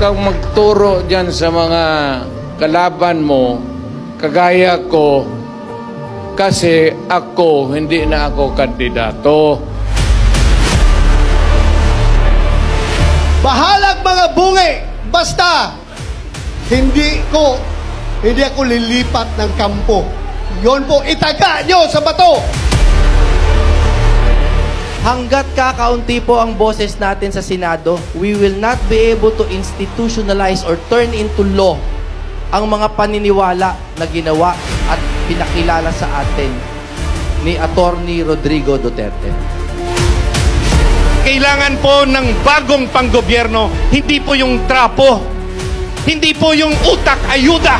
kang magturo dyan sa mga kalaban mo, kagaya ko, kasi ako, hindi na ako kandidato. Bahalag mga bungi! Basta, hindi ako lilipat ng kampo. Yon po, itaga nyo sa bato! Hanggat kakaunti po ang boses natin sa Senado, we will not be able to institutionalize or turn into law ang mga paniniwala na ginawa at pinakilala sa atin ni Attorney Rodrigo Duterte. Kailangan po ng bagong panggobyerno, hindi po yung trapo, hindi po yung utak ayuda.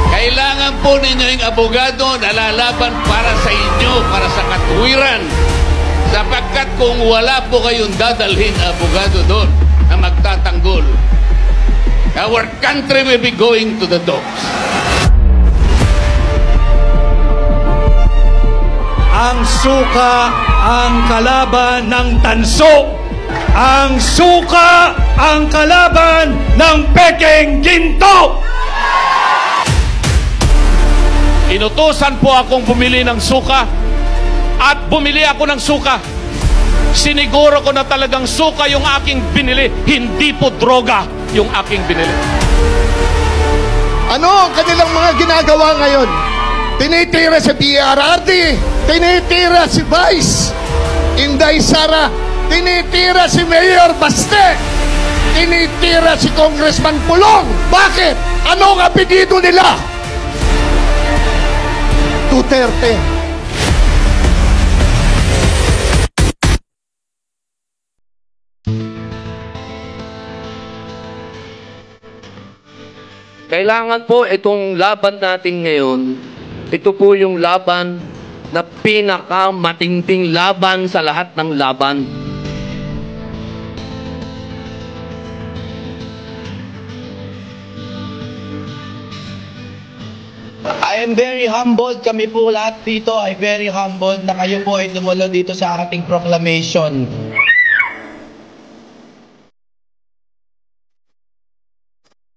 Kailangan po ninyo yung abogado na lalaban para sa inyo, para sa katuwiran. Sapagkat kung wala po kayong dadalhin abogado doon na magtatanggol, our country will be going to the dogs. Ang suka ang kalaban ng tanso. Ang suka ang kalaban ng pekeng ginto. Inutusan po akong bumili ng suka at bumili ako ng suka. Siniguro ko na talagang suka yung aking binili, hindi po droga yung aking binili. Ano ang kanilang mga ginagawa ngayon? Tinitira si PRRD, tinitira si Vice Inday Sara, tinitira si Mayor Baste, tinitira si Congressman Pulong. Bakit? Ano ang apelido nila? Duterte. Kailangan po itong laban natin ngayon, ito po yung laban na pinakamatinding laban sa lahat ng laban. I am very humbled, kami po lahat dito ay very humbled na kayo po ay dumalo dito sa ating proclamation.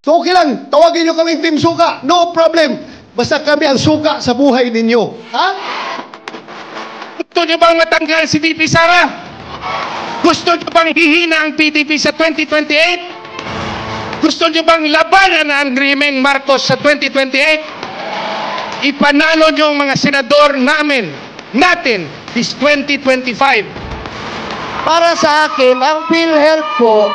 So okay lang, tawagin nyo kaming Team Suka, no problem. Basta kami ang suka sa buhay ninyo. Ha? Gusto nyo bang matanggal si VP Sara? Gusto nyo bang hihina ang PTP sa 2028? Gusto nyo bang labanan ang Grimeng Marcos sa 2028? Ipanalo nyo ang mga senador natin this 2025. Para sa akin, ang PhilHealth po,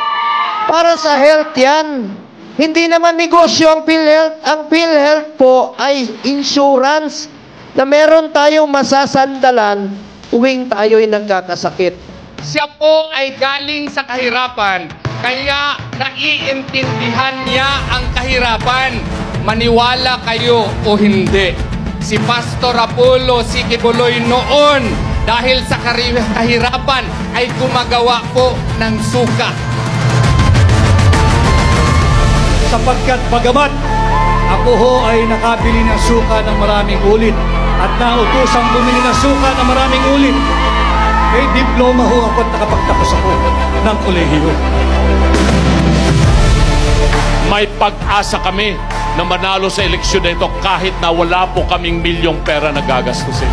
para sa health yan. Hindi naman negosyo ang PhilHealth. Ang PhilHealth po ay insurance na meron tayong masasandalan tuwing tayo'y nagkakasakit. Siya po ay galing sa kahirapan, kaya naiintindihan niya ang kahirapan. Maniwala kayo o hindi. Si Pastor Apollo Sikibuloy noon, dahil sa kahirapan, ay gumagawa po ng suka. Sapagkat bagamat ako ho ay nakabili ng suka ng maraming ulit at nautosang bumili ng suka ng maraming ulit, may diploma ho ako at nakapagtapos ako ng kolehiyo. May pag-asa kami na manalo sa eleksyon na ito kahit na wala po kaming milyong pera na gagastusin.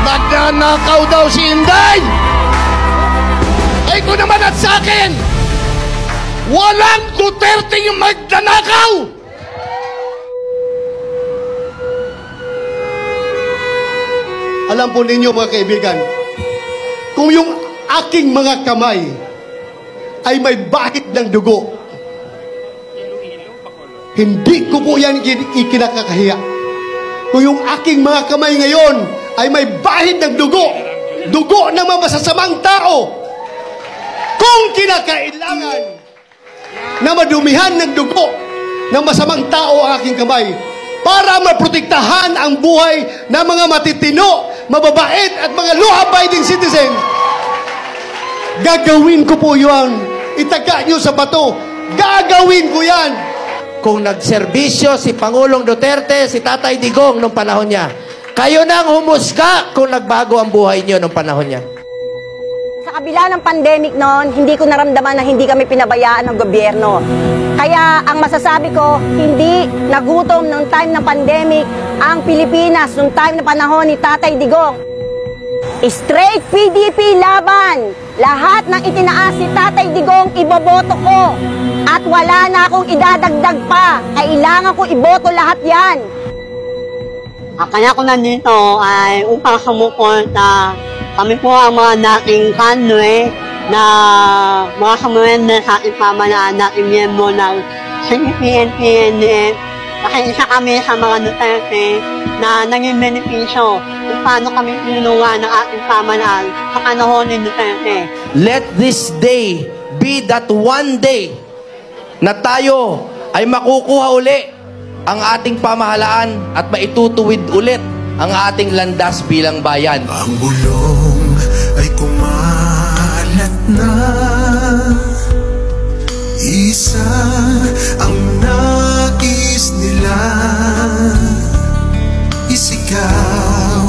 Magnanakaw daw si Inday! Ay ko naman at sa akin! Walang Duterte yung magnanakaw! Alam po ninyo mga kaibigan, kung yung aking mga kamay ay may bahid ng dugo, hindi ko po yan ikinakakahiya. Kung yung aking mga kamay ngayon ay may bahid ng dugo, dugo ng mga masasamang tao, kung kinakailangan na madumihan ng dugo ng masamang tao ang aking kamay para maprotektahan ang buhay ng mga matitino, mababait at mga law-abiding citizen, gagawin ko po yun. Itaga nyo sa bato. Gagawin ko yan. Kung nagserbisyo si Pangulong Duterte, si Tatay Digong nung panahon niya, kayo nang humusga kung nagbago ang buhay niyo nung panahon niya. Sa kabila ng pandemic noon, hindi ko naramdaman na hindi kami pinabayaan ng gobyerno. Kaya ang masasabi ko, hindi nagutom nung time ng pandemic ang Pilipinas nung time na panahon ni Tatay Digong. Straight PDP laban! Lahat ng itinaas si Tatay Digong, iboboto ko. At wala na akong idadagdag pa. Kailangan ko iboto lahat yan. Kaya ko nandito ay upang sumuporta. Kami po ang mga dating kanwe na mga sumuwende sa ating pamalaan nating miyembro ng CPN-PNF. Kasi isa kami sa mga Duterte na naging benepisyo kung paano kami tinulungan ng ating pamalaan sa panahon ni Duterte. Let this day be that one day na tayo ay makukuha uli ang ating pamahalaan at maitutuwid ulit ang ating landas bilang bayan. Ang bulong ay kumalat na, isa ang nais nila, isigaw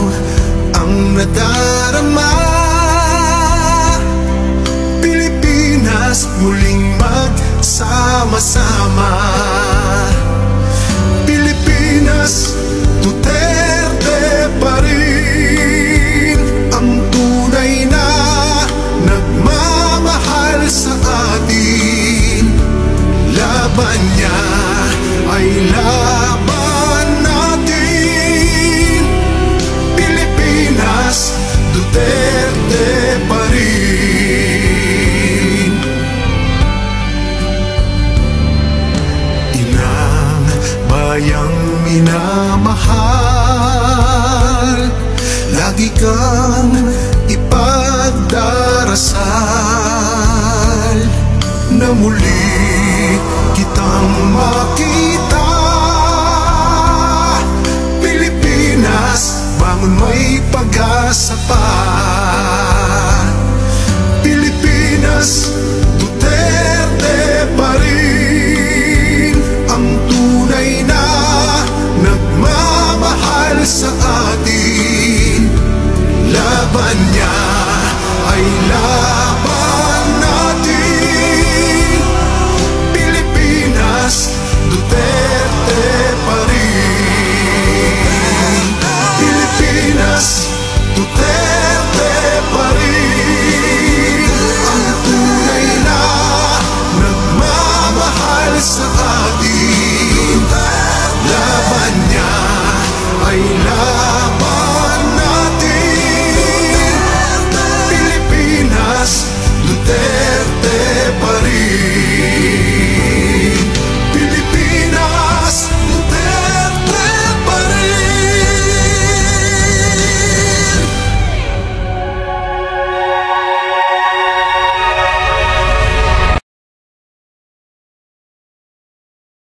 ang nadarama. Pilipinas muling magsama-sama. Pilipinas, Duterte pa rin ang tunay na nagmamahal sa atin. Laban niya ay laban natin. Pilipinas, Duterte pa rin. Inang bayang minamahal, lagi kang ipagdarasal na muli kitang makita.